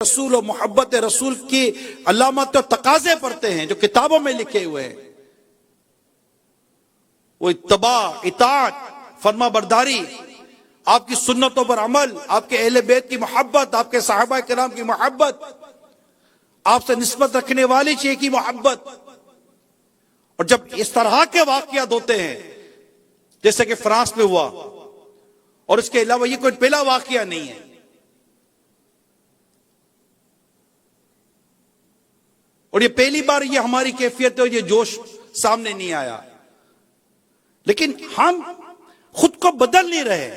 رسول و محبت رسول کی علامت و تقاضے پڑھتے ہیں جو کتابوں میں لکھے ہوئے ہیں، وہ اتباع، اطاعت، فرما برداری، آپ کی سنتوں پر عمل، آپ کے اہل بیت کی محبت، آپ کے صحابہ کرام کی محبت، آپ سے نسبت رکھنے والی چیز کی محبت۔ اور جب اس طرح کے واقعات ہوتے ہیں جیسے کہ فرانس میں ہوا، اور اس کے علاوہ یہ کوئی پہلا واقعہ نہیں ہے، اور یہ پہلی بار یہ ہماری کیفیت ہے، یہ جوش سامنے نہیں آیا، لیکن ہم خود کو بدل نہیں رہے۔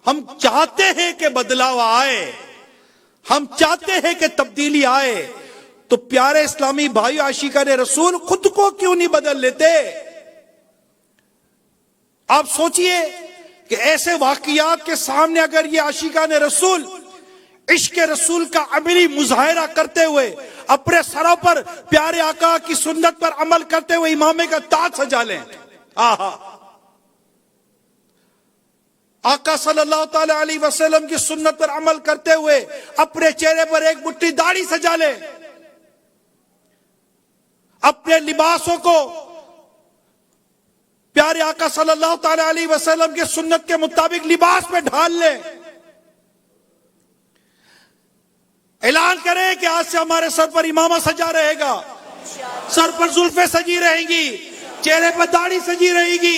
ہم چاہتے ہیں کہ بدلاؤ آئے، ہم چاہتے ہیں کہ تبدیلی آئے، تو پیارے اسلامی بھائی عاشقان رسول خود کو کیوں نہیں بدل لیتے؟ آپ سوچئے کہ ایسے واقعات کے سامنے اگر یہ عاشقان رسول عشق رسول کا عملی مظاہرہ کرتے ہوئے اپنے سروں پر پیارے آقا کی سنت پر عمل کرتے ہوئے امامے کا تاج سجا لیں، آقا صلی اللہ تعالی علیہ وسلم کی سنت پر عمل کرتے ہوئے اپنے چہرے پر ایک مٹھی داڑھی سجا لیں، اپنے لباسوں کو پیارے آقا صلی اللہ تعالی علیہ وسلم کی سنت کے مطابق لباس میں ڈھال لیں، اعلان کریں کہ آج سے ہمارے سر پر امامہ سجا رہے گا، سر پر زلفیں سجی رہیں گی، چہرے پر داڑھی سجی رہے گی۔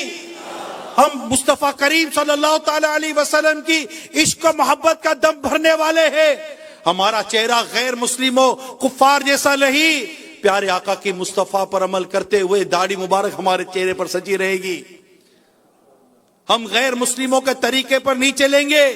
ہم مصطفیٰ کریم صلی اللہ تعالی علیہ وسلم کی عشق و محبت کا دم بھرنے والے ہیں۔ ہمارا چہرہ غیر مسلموں کفار جیسا نہیں، پیارے آقا کی مصطفیٰ پر عمل کرتے ہوئے داڑھی مبارک ہمارے چہرے پر سجی رہے گی۔ ہم غیر مسلموں کے طریقے پر نہیں چلیں گے،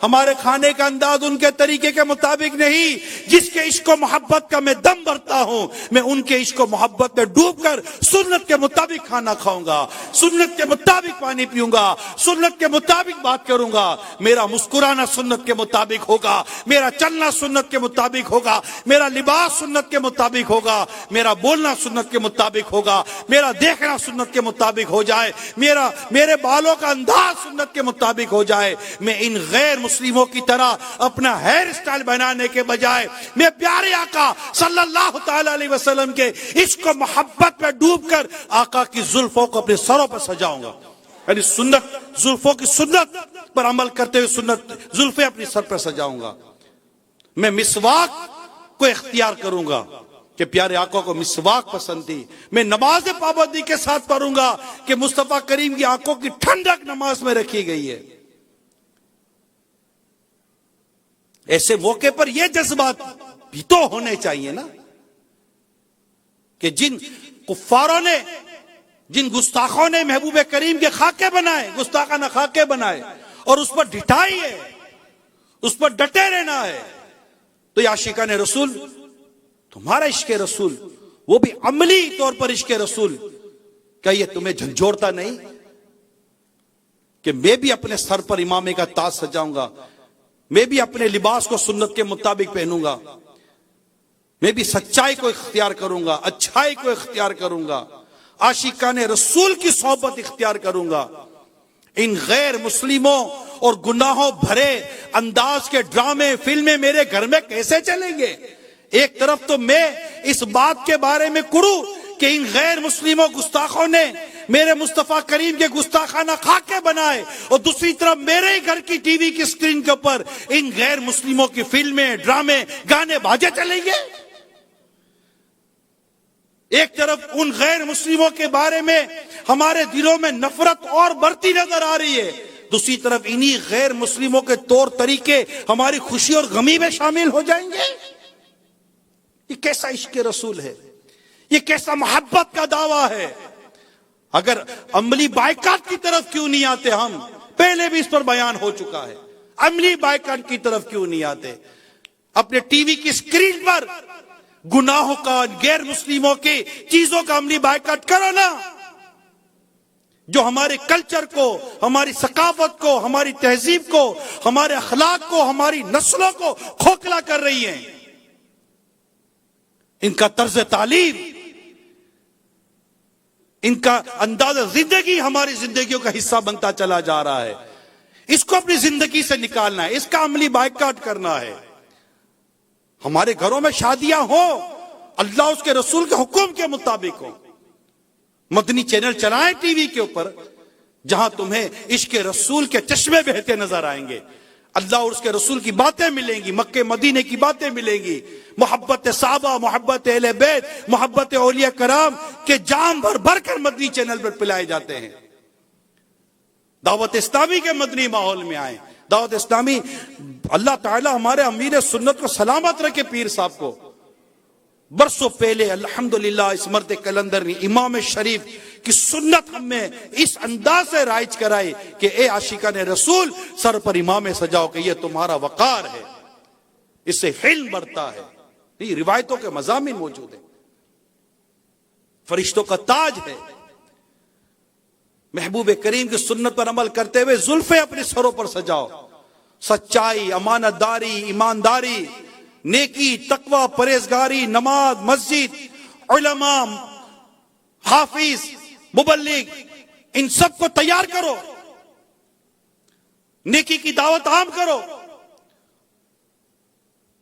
ہمارے کھانے کا انداز ان کے طریقے کے مطابق نہیں۔ جس کے عشق و محبت کا میں دم بھرتا ہوں، میں ان کے عشق و محبت میں ڈوب کر سنت کے مطابق کھانا کھاؤں گا، سنت کے مطابق پانی پیوں گا، سنت کے مطابق بات کروں گا، میرا مسکرانا سنت کے مطابق ہوگا، میرا چلنا سنت کے مطابق ہوگا، میرا لباس سنت کے مطابق ہوگا، میرا بولنا سنت کے مطابق ہوگا، میرا دیکھنا سنت کے مطابق ہو جائے، میرے بالوں کا انداز سنت کے مطابق ہو جائے۔ میں ان غیر مسلموں کی طرح اپنا ہیئر سٹائل بنانے کے بجائے میں پیارے آقا صلی اللہ تعالی علیہ وسلم کے عشق و محبت میں ڈوب کر آقا کی زلفوں کو اپنے سروں پر سجاؤں گا، یعنی سنت، زلفوں کی سنت پر عمل کرتے ہوئے سنت زلفیں اپنی سر پر سجاؤں گا۔ میں مسواک کو اختیار کروں گا کہ پیارے آقا کو مسواک پسند تھی۔ میں نماز پابندی کے ساتھ پڑھوں گا کہ مصطفیٰ کریم کی آنکھوں کی ٹھنڈک نماز میں رکھی گئی ہے۔ ایسے موقع پر یہ جذبات بھی تو ہونے چاہیے نا کہ جن کفاروں نے، جن گستاخوں نے محبوب کریم کے خاکے بنائے، گستاخانہ خاکے بنائے، اور اس پر ڈٹائی ہے، اس پر ڈٹے رہنا ہے، تو یہ عاشقان رسول، تمہارا عشق رسول، وہ بھی عملی طور پر عشق رسول، کیا یہ تمہیں جھنجھوڑتا نہیں کہ میں بھی اپنے سر پر امامے کا تاج سجاؤں گا، میں بھی اپنے لباس کو سنت کے مطابق پہنوں گا، میں بھی سچائی کو اختیار کروں گا، اچھائی کو اختیار کروں گا، عاشقان رسول کی صحبت اختیار کروں گا۔ ان غیر مسلموں اور گناہوں بھرے انداز کے ڈرامے، فلمیں میرے گھر میں کیسے چلیں گے؟ ایک طرف تو میں اس بات کے بارے میں کروں کہ ان غیر مسلموں گستاخوں نے میرے مصطفیٰ کریم کے گستاخانہ خاکے بنائے، اور دوسری طرف میرے ہی گھر کی ٹی وی کی سکرین کے اوپر ان غیر مسلموں کی فلمیں، ڈرامے، گانے باجے چلیں گے۔ ایک طرف ان غیر مسلموں کے بارے میں ہمارے دلوں میں نفرت اور بڑھتی نظر آ رہی ہے، دوسری طرف انہی غیر مسلموں کے طور طریقے ہماری خوشی اور غمی میں شامل ہو جائیں گے۔ یہ کیسا عشق رسول ہے؟ یہ کیسا محبت کا دعویٰ ہے؟ اگر عملی بائیکاٹ کی طرف کیوں نہیں آتے؟ ہم پہلے بھی اس پر بیان ہو چکا ہے، عملی بائیکاٹ کی طرف کیوں نہیں آتے؟ اپنے ٹی وی کی سکرین پر گناہوں کا، غیر مسلموں کی چیزوں کا عملی بائیکاٹ کرو نا، جو ہمارے کلچر کو، ہماری ثقافت کو، ہماری تہذیب کو، ہمارے اخلاق کو، ہماری نسلوں کو کھوکھلا کر رہی ہیں۔ ان کا طرز تعلیم، ان کا انداز زندگی ہماری زندگیوں کا حصہ بنتا چلا جا رہا ہے۔ اس کو اپنی زندگی سے نکالنا ہے، اس کا عملی بائیکاٹ کرنا ہے۔ ہمارے گھروں میں شادیاں ہوں، اللہ اس کے رسول کے حکم کے مطابق ہوں. مدنی چینل چلائیں ٹی وی کے اوپر، جہاں تمہیں عشق رسول کے چشمے بہتے نظر آئیں گے، اللہ اور اس کے رسول کی باتیں ملیں گی، مکے مدینے کی باتیں ملیں گی، محبت صحابہ، محبت اہل بیت، محبت اولیاء کرام کے جام بھر بھر کر مدنی چینل پر پلائے جاتے ہیں. دعوت اسلامی کے مدنی ماحول میں آئیں. دعوت اسلامی، اللہ تعالی ہمارے امیر سنت کو سلامت رکھے، پیر صاحب کو. برسوں پہلے الحمدللہ اس مرد کلندر نے امام شریف کی سنت ہم میں اس انداز سے رائج کرائی کہ اے عاشقان رسول، سر پر امام سجاؤ کہ یہ تمہارا وقار ہے، اس سے حلم بڑھتا ہے. یہ روایتوں کے مضامین موجود ہیں، فرشتوں کا تاج ہے. محبوب کریم کی سنت پر عمل کرتے ہوئے زلفیں اپنے سروں پر سجاؤ. سچائی، امانت داری، ایمانداری، نیکی، تقوی، پرہیزگاری، نماز، مسجد، علماء، حافظ، مبلغ، ان سب کو تیار کرو، نیکی کی دعوت عام کرو.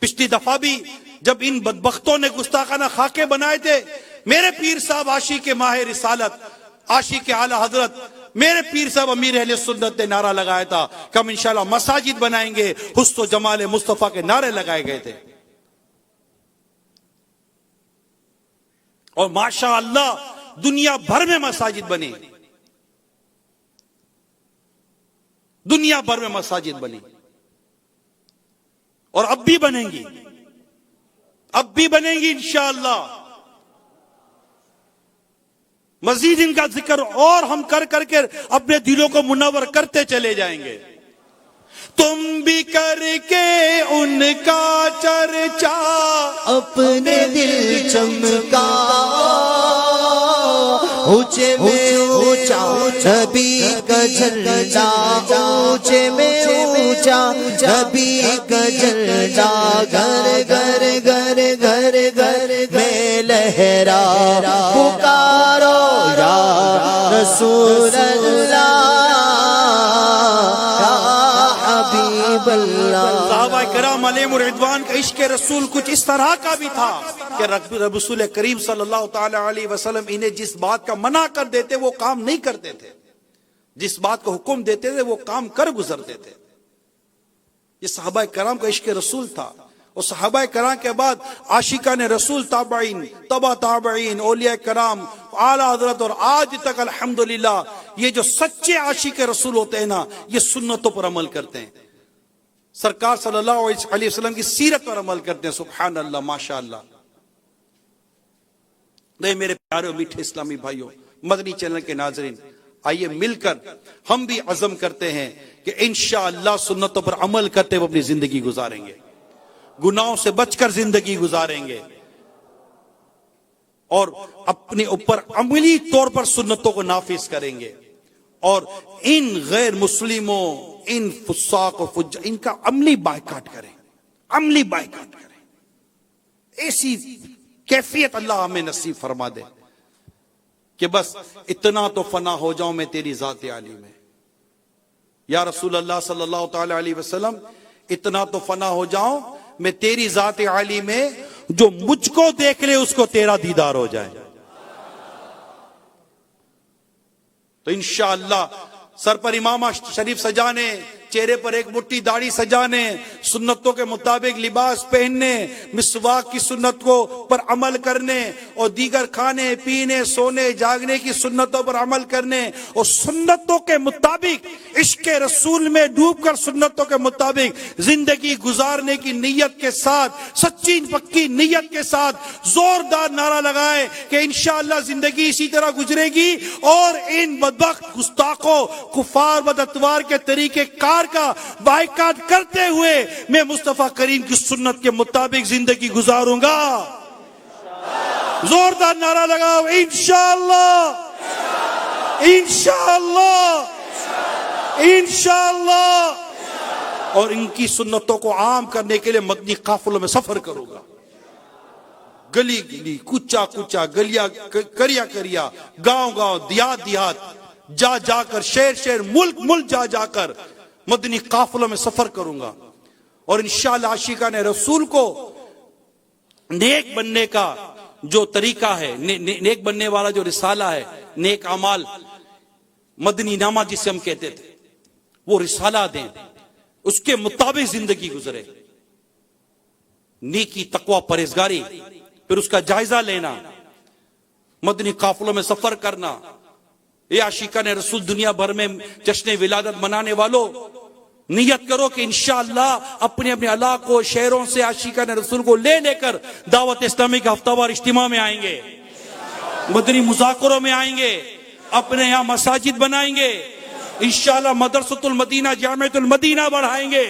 پچھلی دفعہ بھی جب ان بدبختوں نے گستاخانہ خاکے بنائے تھے، میرے پیر صاحب عاشق ماہ رسالت، عاشق اعلی حضرت، میرے پیر صاحب امیر اہل سنت نے نعرہ لگایا تھا کہ ہم انشاءاللہ مساجد بنائیں گے، حسن و جمال مصطفیٰ کے نعرے لگائے گئے تھے. اور ماشاءاللہ دنیا بھر میں مساجد بنی، دنیا بھر میں مساجد بنی، اور اب بھی بنیں گی، اب بھی بنیں گی انشاءاللہ. مزید ان کا ذکر اور ہم کر کر کے اپنے دلوں کو منور کرتے چلے جائیں گے. تم بھی کر کے ان کا چرچا اپنے دل چمکا، اونچے میں اونچا نبی کا جھنڈا، اونچے میں اونچا نبی کا جھنڈا، گھر گھر گھر گھر گھر میں لہرا، پکارو یا رسول اللہ، صحابہ کرام علیہم الرضوان کا عشق رسول کچھ اس طرح کا بھی تھا کہ رسول کریم صلی اللہ تعالی علیہ وسلم انہیں جس بات کا منع کر دیتے وہ کام نہیں کرتے تھے، جس بات کو حکم دیتے تھے وہ کام کر گزرتے تھے. یہ صحابہ کرام کا عشق رسول تھا. اور صحابہ کرام کے بعد عاشقان رسول، تابعین، تبع تابعین، اولیاء کرام، اعلی حضرت، اور آج تک الحمدللہ یہ جو سچے عاشق رسول ہوتے ہیں نا، یہ سنتوں پر عمل کرتے ہیں، سرکار صلی اللہ علیہ وسلم کی سیرت پر عمل کرتے ہیں. سبحان اللہ، ماشاءاللہ. میرے پیارے میٹھے اسلامی بھائیوں، مدنی چینل کے ناظرین، آئیے مل کر ہم بھی عزم کرتے ہیں کہ انشاءاللہ سنتوں پر عمل کرتے ہوئے اپنی زندگی گزاریں گے، گناہوں سے بچ کر زندگی گزاریں گے، اور اپنے اوپر عملی طور پر سنتوں کو نافذ کریں گے. اور ان غیر مسلموں، ان فساق و فجار، ان کا عملی بائیکاٹ کریں، عملی بائیکاٹ کریں. ایسی کیفیت اللہ ہمیں نصیب فرما دے کہ بس اتنا تو فنا ہو جاؤں میں تیری ذات عالی میں. یا رسول اللہ صلی اللہ تعالی علیہ وسلم، اتنا تو فنا ہو جاؤں میں تیری ذات عالی میں، جو مجھ کو دیکھ لے اس کو تیرا دیدار ہو جائے. تو انشاءاللہ سر پر امامہ شریف سجانے، چہرے پر ایک مٹھی داڑھی سجانے، سنتوں کے مطابق لباس پہننے، مسواک کی سنت کو پر عمل کرنے، اور دیگر کھانے پینے سونے جاگنے کی سنتوں پر عمل کرنے، اور سنتوں کے مطابق عشق رسول میں ڈوب کر سنتوں کے مطابق زندگی گزارنے کی نیت کے ساتھ، سچی پکی نیت کے ساتھ زوردار نعرہ لگائے کہ انشاءاللہ زندگی اسی طرح گزرے گی، اور ان بدبخت گستاخوں کفار بدعتوار کے طریقے کار کا بائیکاٹ کرتے ہوئے میں مصطفیٰ کریم کی سنت کے مطابق زندگی گزاروں گا. زوردار نعرہ لگاؤ، انشاءاللہ، انشاءاللہ، انشاءاللہ. اور ان کی سنتوں کو عام کرنے کے لیے مدنی قافلوں میں سفر کروں گا، گلی گلی، کوچا کوچا، گلیا کریا کریا، گاؤں گاؤں، دیہات دیہات، جا جا کر، شہر شہر، ملک ملک جا جا کر مدنی قافلوں میں سفر کروں گا. اور انشاءاللہ عاشقان رسول کو نیک بننے کا جو طریقہ ہے، نیک بننے والا جو رسالہ ہے، نیک اعمال، مدنی نامہ جسے ہم کہتے تھے، وہ رسالہ دیں، اس کے مطابق زندگی گزرے، نیکی، تقوی، پرہیزگاری، پھر اس کا جائزہ لینا، مدنی قافلوں میں سفر کرنا۔ یہ عاشقان رسول دنیا بھر میں جشن ولادت منانے والوں، نیت کرو کہ انشاءاللہ اپنے اپنے علاقوں، شہروں سے عاشقان رسول کو لے لے کر دعوت اسلامی کا ہفتہ وار اجتماع میں آئیں گے، مدنی مذاکروں میں آئیں گے، اپنے یہاں مساجد بنائیں گے، انشاءاللہ مدرسۃ المدینہ، جامعۃ المدینہ بڑھائیں گے،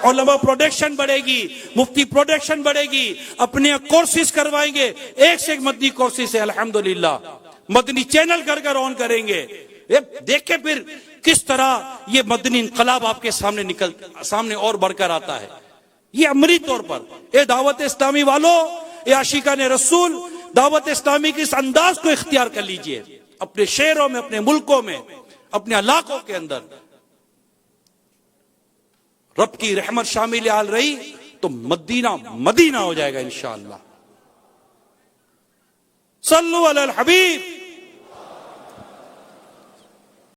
علماء پروڈکشن بڑھے گی، مفتی پروڈکشن بڑھے گی، اپنے کورسز کروائیں گے، ایک سے ایک مدنی کورسز ہے الحمدللہ، مدنی چینل کر آن کریں گے۔ دیکھیں پھر کس طرح یہ مدنی انقلاب آپ کے سامنے اور بڑھ کر آتا ہے۔ یہ عملی طور پر اے دعوت اسلامی والوں، اے عاشقان رسول، دعوت اسلامی کے اس انداز کو اختیار کر لیجئے، اپنے شہروں میں، اپنے ملکوں میں، اپنے علاقوں کے اندر۔ رب کی رحمت شامل حال رہی تو مدینہ مدینہ ہو جائے گا انشاءاللہ۔ صلو علی الحبیب۔